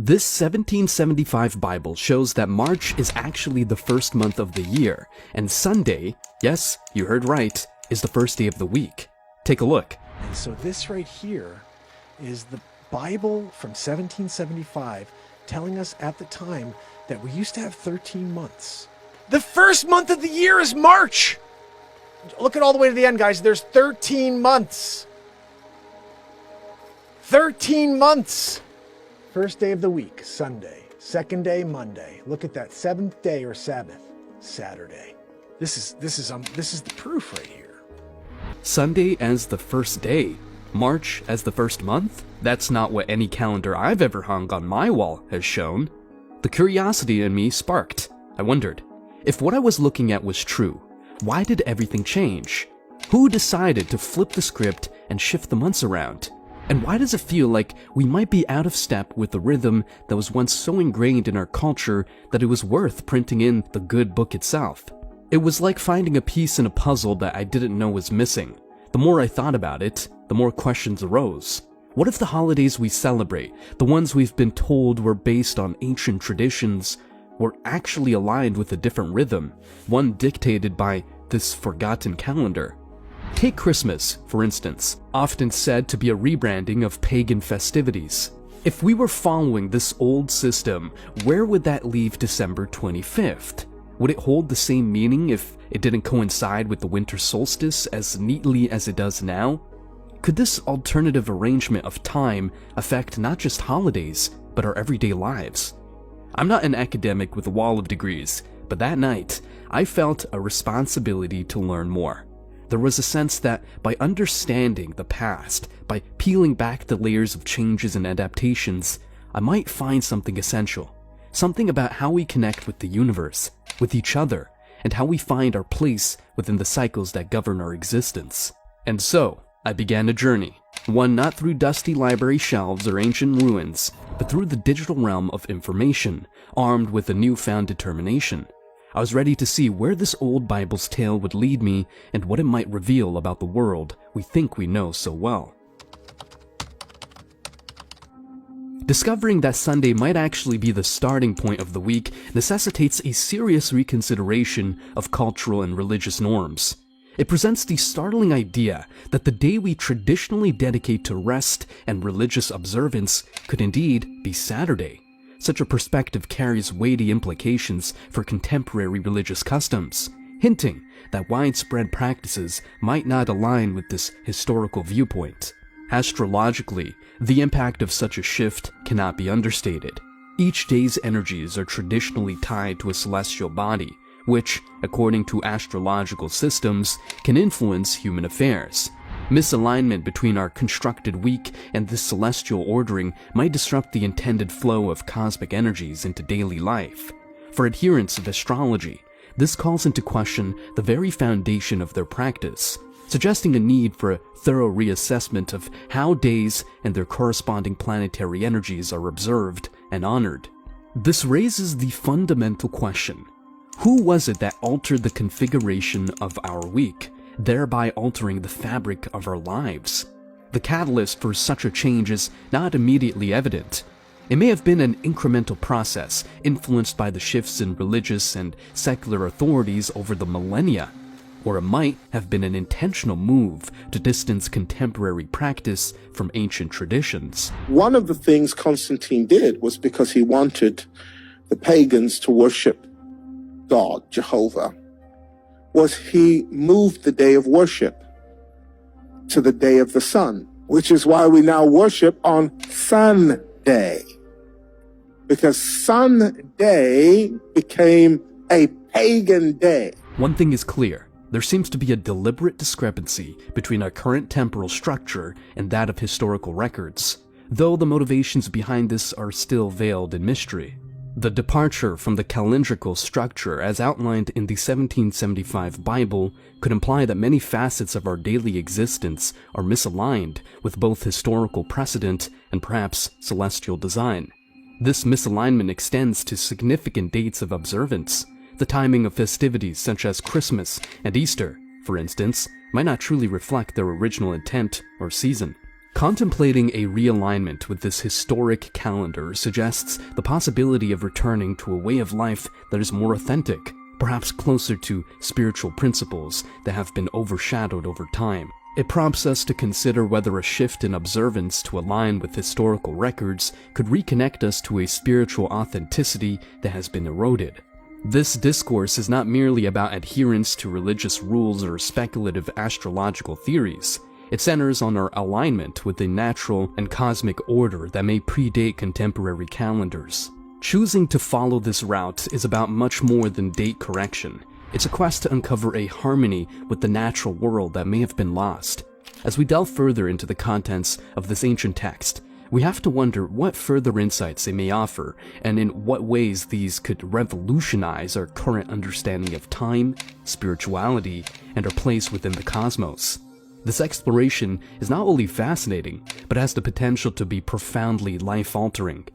This 1775 Bible shows that March is actually the first month of the year, and Sunday, yes, you heard right, is the first day of the week. Take a look. And so this right here is the Bible from 1775 telling us at the time that we used to have 13 months. The first month of the year is March! Look at all the way to the end, guys. There's 13 months. 13 months! First day of the week, Sunday. Second day, Monday. Look at that. Seventh day or Sabbath, Saturday. This is the proof right here. Sunday as the first day, March as the first month? That's not what any calendar I've ever hung on my wall has shown. The curiosity in me sparked. I wondered, if what I was looking at was true, why did everything change? Who decided to flip the script and shift the months around? And why does it feel like we might be out of step with the rhythm that was once so ingrained in our culture that it was worth printing in the good book itself? It was like finding a piece in a puzzle that I didn't know was missing. The more I thought about it, the more questions arose. What if the holidays we celebrate, the ones we've been told were based on ancient traditions, were actually aligned with a different rhythm, one dictated by this forgotten calendar? Take Christmas, for instance, often said to be a rebranding of pagan festivities. If we were following this old system, where would that leave December 25th? Would it hold the same meaning if it didn't coincide with the winter solstice as neatly as it does now? Could this alternative arrangement of time affect not just holidays, but our everyday lives? I'm not an academic with a wall of degrees, but that night, I felt a responsibility to learn more. There was a sense that by understanding the past, by peeling back the layers of changes and adaptations, I might find something essential. Something about how we connect with the universe, with each other, and how we find our place within the cycles that govern our existence. And so, I began a journey, one not through dusty library shelves or ancient ruins, but through the digital realm of information, armed with a newfound determination. I was ready to see where this old Bible's tale would lead me and what it might reveal about the world we think we know so well. Discovering that Sunday might actually be the starting point of the week necessitates a serious reconsideration of cultural and religious norms. It presents the startling idea that the day we traditionally dedicate to rest and religious observance could indeed be Saturday. Such a perspective carries weighty implications for contemporary religious customs, hinting that widespread practices might not align with this historical viewpoint. Astrologically, the impact of such a shift cannot be understated. Each day's energies are traditionally tied to a celestial body, which, according to astrological systems, can influence human affairs. Misalignment between our constructed week and this celestial ordering might disrupt the intended flow of cosmic energies into daily life. For adherents of astrology, this calls into question the very foundation of their practice, suggesting a need for a thorough reassessment of how days and their corresponding planetary energies are observed and honored. This raises the fundamental question: who was it that altered the configuration of our week, thereby altering the fabric of our lives? The catalyst for such a change is not immediately evident. It may have been an incremental process influenced by the shifts in religious and secular authorities over the millennia, or it might have been an intentional move to distance contemporary practice from ancient traditions. One of the things Constantine did was because he wanted the pagans to worship God, Jehovah, was he moved the day of worship to the day of the sun, which is why we now worship on Sunday, because Sunday became a pagan day. One thing is clear: there seems to be a deliberate discrepancy between our current temporal structure and that of historical records, though the motivations behind this are still veiled in mystery. The departure from the calendrical structure as outlined in the 1775 Bible could imply that many facets of our daily existence are misaligned with both historical precedent and perhaps celestial design. This misalignment extends to significant dates of observance. The timing of festivities such as Christmas and Easter, for instance, might not truly reflect their original intent or season. Contemplating a realignment with this historic calendar suggests the possibility of returning to a way of life that is more authentic, perhaps closer to spiritual principles that have been overshadowed over time. It prompts us to consider whether a shift in observance to align with historical records could reconnect us to a spiritual authenticity that has been eroded. This discourse is not merely about adherence to religious rules or speculative astrological theories. It centers on our alignment with the natural and cosmic order that may predate contemporary calendars. Choosing to follow this route is about much more than date correction. It's a quest to uncover a harmony with the natural world that may have been lost. As we delve further into the contents of this ancient text, we have to wonder what further insights they may offer, and in what ways these could revolutionize our current understanding of time, spirituality, and our place within the cosmos. This exploration is not only fascinating, but has the potential to be profoundly life-altering.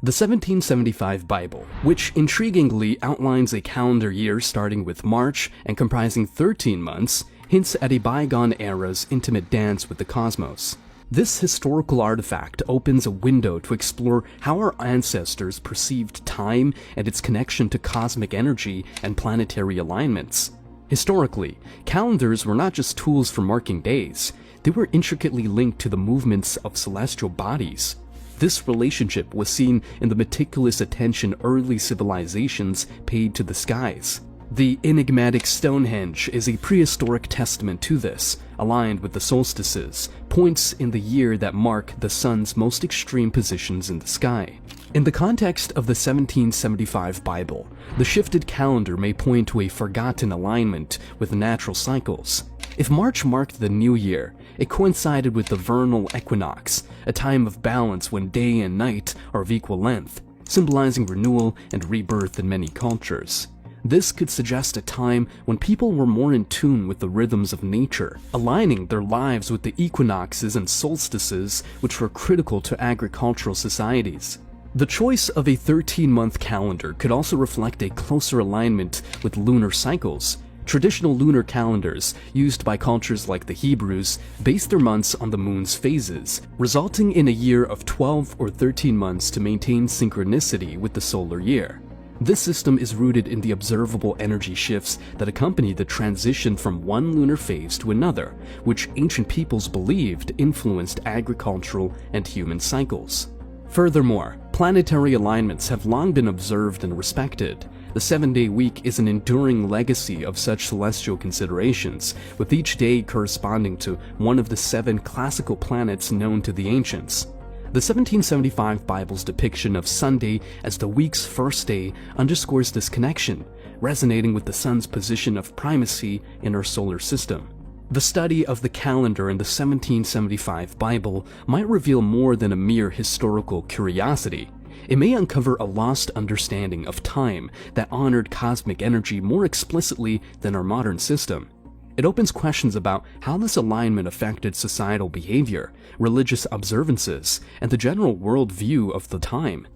The 1775 Bible, which intriguingly outlines a calendar year starting with March and comprising 13 months, hints at a bygone era's intimate dance with the cosmos. This historical artifact opens a window to explore how our ancestors perceived time and its connection to cosmic energy and planetary alignments. Historically, calendars were not just tools for marking days, they were intricately linked to the movements of celestial bodies. This relationship was seen in the meticulous attention early civilizations paid to the skies. The enigmatic Stonehenge is a prehistoric testament to this, aligned with the solstices, points in the year that mark the sun's most extreme positions in the sky. In the context of the 1775 Bible, the shifted calendar may point to a forgotten alignment with natural cycles. If March marked the new year, it coincided with the vernal equinox, a time of balance when day and night are of equal length, symbolizing renewal and rebirth in many cultures. This could suggest a time when people were more in tune with the rhythms of nature, aligning their lives with the equinoxes and solstices which were critical to agricultural societies. The choice of a 13-month calendar could also reflect a closer alignment with lunar cycles. Traditional lunar calendars, used by cultures like the Hebrews, base their months on the moon's phases, resulting in a year of 12 or 13 months to maintain synchronicity with the solar year. This system is rooted in the observable energy shifts that accompany the transition from one lunar phase to another, which ancient peoples believed influenced agricultural and human cycles. Furthermore, planetary alignments have long been observed and respected. The 7-day week is an enduring legacy of such celestial considerations, with each day corresponding to one of the 7 classical planets known to the ancients. The 1775 Bible's depiction of Sunday as the week's first day underscores this connection, resonating with the sun's position of primacy in our solar system. The study of the calendar in the 1775 Bible might reveal more than a mere historical curiosity. It may uncover a lost understanding of time that honored cosmic energy more explicitly than our modern system. It opens questions about how this alignment affected societal behavior, religious observances, and the general worldview of the time.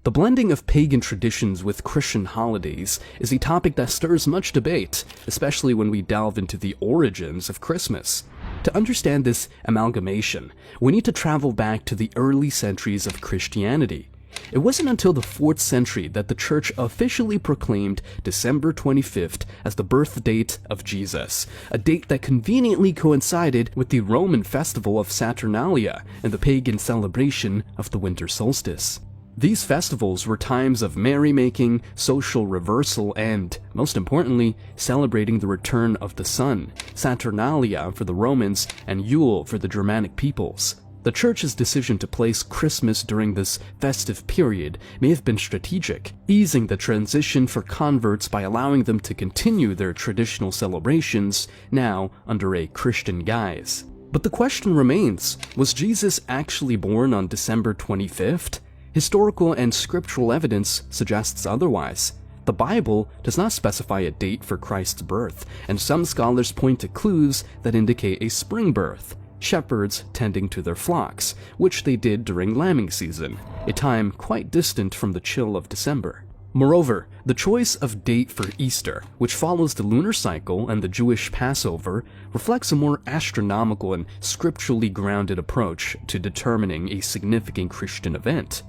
The blending of pagan traditions with Christian holidays is a topic that stirs much debate, especially when we delve into the origins of Christmas. To understand this amalgamation, we need to travel back to the early centuries of Christianity. It wasn't until the 4th century that the Church officially proclaimed December 25th as the birth date of Jesus, a date that conveniently coincided with the Roman festival of Saturnalia and the pagan celebration of the winter solstice. These festivals were times of merrymaking, social reversal, and, most importantly, celebrating the return of the sun, Saturnalia for the Romans and Yule for the Germanic peoples. The Church's decision to place Christmas during this festive period may have been strategic, easing the transition for converts by allowing them to continue their traditional celebrations, now under a Christian guise. But the question remains, was Jesus actually born on December 25th? Historical and scriptural evidence suggests otherwise. The Bible does not specify a date for Christ's birth, and some scholars point to clues that indicate a spring birth. Shepherds tending to their flocks, which they did during lambing season, a time quite distant from the chill of December. Moreover, the choice of date for Easter, which follows the lunar cycle and the Jewish Passover, reflects a more astronomical and scripturally grounded approach to determining a significant Christian event.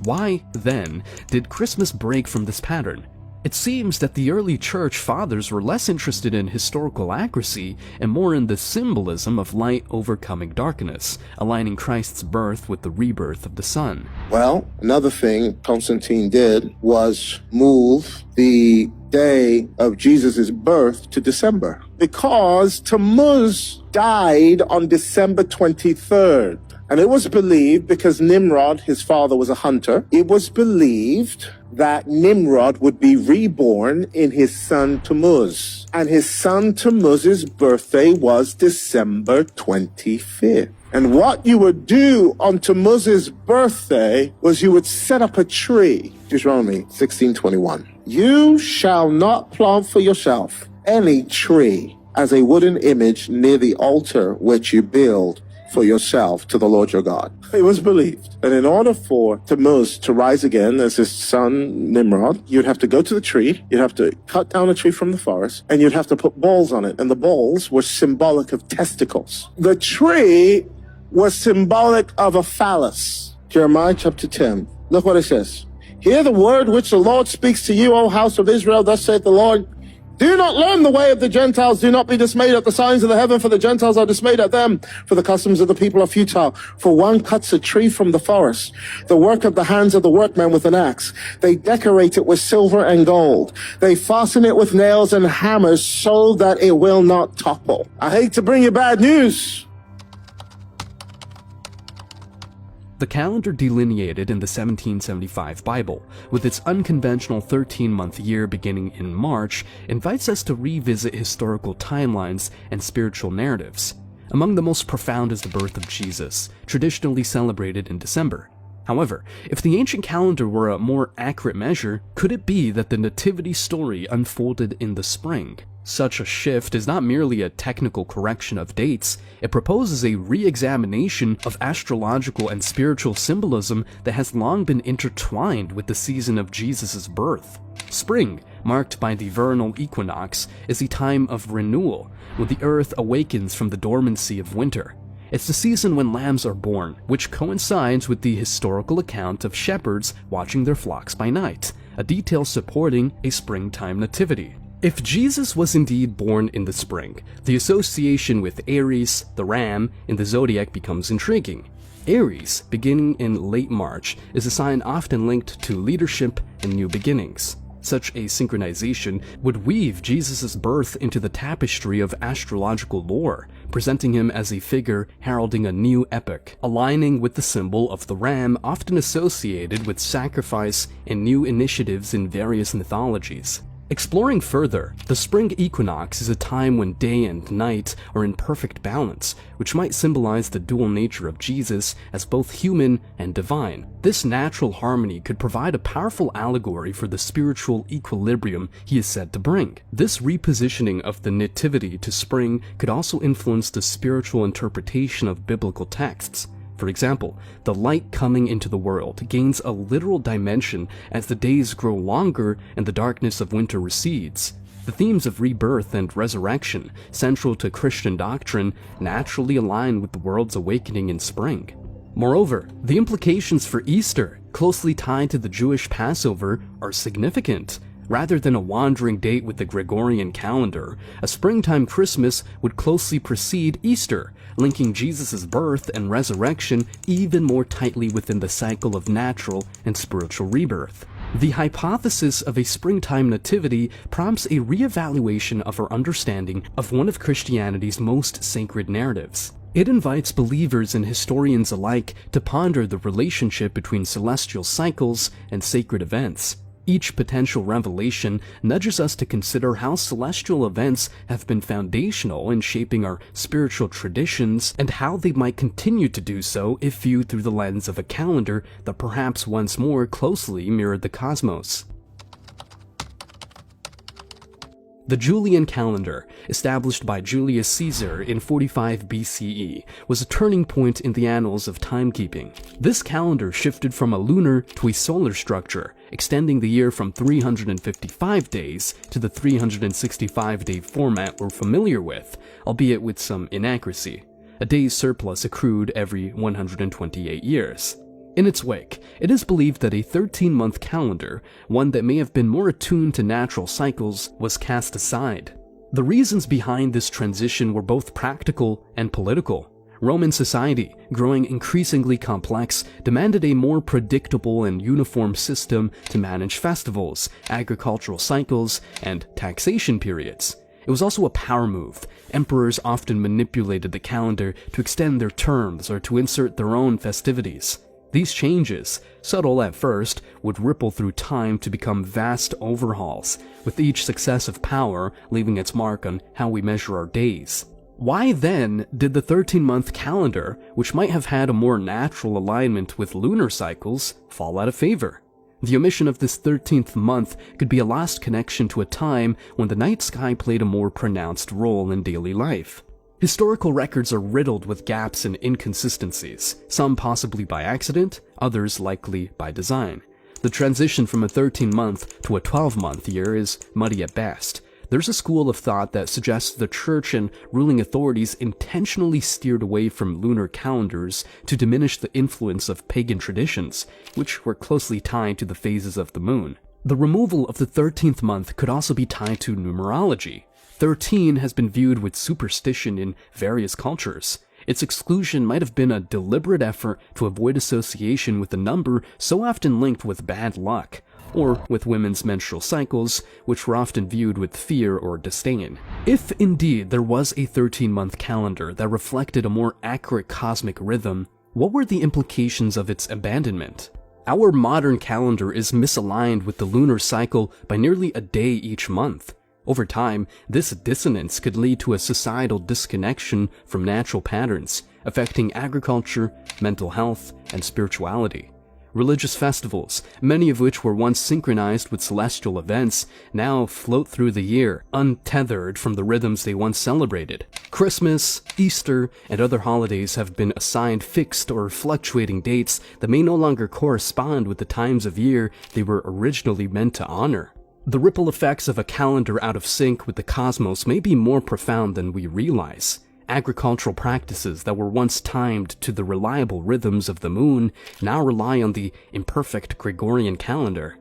Why, then, did Christmas break from this pattern? It seems that the early church fathers were less interested in historical accuracy and more in the symbolism of light overcoming darkness, aligning Christ's birth with the rebirth of the sun. Well, another thing Constantine did was move the day of Jesus' birth to December, because Tammuz died on December 23rd. And it was believed, because Nimrod, his father, was a hunter, it was believed that Nimrod would be reborn in his son Tammuz. And his son Tammuz's birthday was December 25th. And what you would do on Tammuz's birthday was you would set up a tree. Deuteronomy 16:21. You shall not plant for yourself any tree as a wooden image near the altar which you build for yourself to the Lord your God. It was believed that in order for Tammuz to rise again as his son Nimrod, you'd have to go to the tree, you'd have to cut down a tree from the forest, and you'd have to put balls on it. And the balls were symbolic of testicles. The tree was symbolic of a phallus. Jeremiah chapter 10. Look what it says. Hear the word which the Lord speaks to you, O house of Israel. Thus saith the Lord. Do not learn the way of the Gentiles. Do not be dismayed at the signs of the heaven, for the Gentiles are dismayed at them. For the customs of the people are futile. For one cuts a tree from the forest, the work of the hands of the workman with an axe. They decorate it with silver and gold. They fasten it with nails and hammers so that it will not topple. I hate to bring you bad news. The calendar delineated in the 1775 Bible, with its unconventional 13-month year beginning in March, invites us to revisit historical timelines and spiritual narratives. Among the most profound is the birth of Jesus, traditionally celebrated in December. However, if the ancient calendar were a more accurate measure, could it be that the nativity story unfolded in the spring? Such a shift is not merely a technical correction of dates, it proposes a re-examination of astrological and spiritual symbolism that has long been intertwined with the season of Jesus' birth. Spring, marked by the vernal equinox, is a time of renewal, when the earth awakens from the dormancy of winter. It's the season when lambs are born, which coincides with the historical account of shepherds watching their flocks by night, a detail supporting a springtime nativity. If Jesus was indeed born in the spring, the association with Aries, the ram, in the zodiac becomes intriguing. Aries, beginning in late March, is a sign often linked to leadership and new beginnings. Such a synchronization would weave Jesus' birth into the tapestry of astrological lore, presenting him as a figure heralding a new epoch, aligning with the symbol of the ram often associated with sacrifice and new initiatives in various mythologies. Exploring further, the spring equinox is a time when day and night are in perfect balance, which might symbolize the dual nature of Jesus as both human and divine. This natural harmony could provide a powerful allegory for the spiritual equilibrium he is said to bring. This repositioning of the nativity to spring could also influence the spiritual interpretation of biblical texts. For example, the light coming into the world gains a literal dimension as the days grow longer and the darkness of winter recedes. The themes of rebirth and resurrection, central to Christian doctrine, naturally align with the world's awakening in spring. Moreover, the implications for Easter, closely tied to the Jewish Passover, are significant. Rather than a wandering date with the Gregorian calendar, a springtime Christmas would closely precede Easter, linking Jesus' birth and resurrection even more tightly within the cycle of natural and spiritual rebirth. The hypothesis of a springtime nativity prompts a reevaluation of our understanding of one of Christianity's most sacred narratives. It invites believers and historians alike to ponder the relationship between celestial cycles and sacred events. Each potential revelation nudges us to consider how celestial events have been foundational in shaping our spiritual traditions and how they might continue to do so if viewed through the lens of a calendar that perhaps once more closely mirrored the cosmos. The Julian calendar, established by Julius Caesar in 45 BCE, was a turning point in the annals of timekeeping. This calendar shifted from a lunar to a solar structure, extending the year from 355 days to the 365-day format we're familiar with, albeit with some inaccuracy. A day's surplus accrued every 128 years. In its wake, it is believed that a 13-month calendar, one that may have been more attuned to natural cycles, was cast aside. The reasons behind this transition were both practical and political. Roman society, growing increasingly complex, demanded a more predictable and uniform system to manage festivals, agricultural cycles, and taxation periods. It was also a power move. Emperors often manipulated the calendar to extend their terms or to insert their own festivities. These changes, subtle at first, would ripple through time to become vast overhauls, with each successive power leaving its mark on how we measure our days. Why then did the 13-month calendar, which might have had a more natural alignment with lunar cycles, fall out of favor? The omission of this 13th month could be a lost connection to a time when the night sky played a more pronounced role in daily life. Historical records are riddled with gaps and inconsistencies, some possibly by accident, others likely by design. The transition from a 13-month to a 12-month year is muddy at best. There's a school of thought that suggests the church and ruling authorities intentionally steered away from lunar calendars to diminish the influence of pagan traditions, which were closely tied to the phases of the moon. The removal of the 13th month could also be tied to numerology. 13 has been viewed with superstition in various cultures. Its exclusion might have been a deliberate effort to avoid association with a number so often linked with bad luck, or with women's menstrual cycles, which were often viewed with fear or disdain. If indeed there was a 13-month calendar that reflected a more accurate cosmic rhythm, what were the implications of its abandonment? Our modern calendar is misaligned with the lunar cycle by nearly a day each month. Over time, this dissonance could lead to a societal disconnection from natural patterns, affecting agriculture, mental health, and spirituality. Religious festivals, many of which were once synchronized with celestial events, now float through the year, untethered from the rhythms they once celebrated. Christmas, Easter, and other holidays have been assigned fixed or fluctuating dates that may no longer correspond with the times of year they were originally meant to honor. The ripple effects of a calendar out of sync with the cosmos may be more profound than we realize. Agricultural practices that were once timed to the reliable rhythms of the moon now rely on the imperfect Gregorian calendar.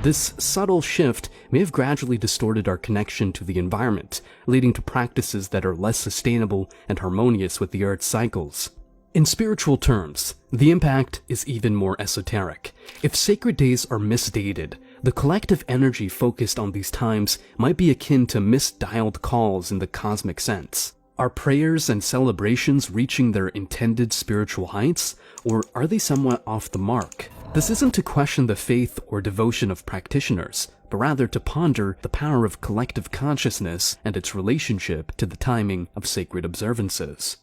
This subtle shift may have gradually distorted our connection to the environment, leading to practices that are less sustainable and harmonious with the Earth's cycles. In spiritual terms, the impact is even more esoteric. If sacred days are misdated, the collective energy focused on these times might be akin to misdialed calls in the cosmic sense. Are prayers and celebrations reaching their intended spiritual heights, or are they somewhat off the mark? This isn't to question the faith or devotion of practitioners, but rather to ponder the power of collective consciousness and its relationship to the timing of sacred observances.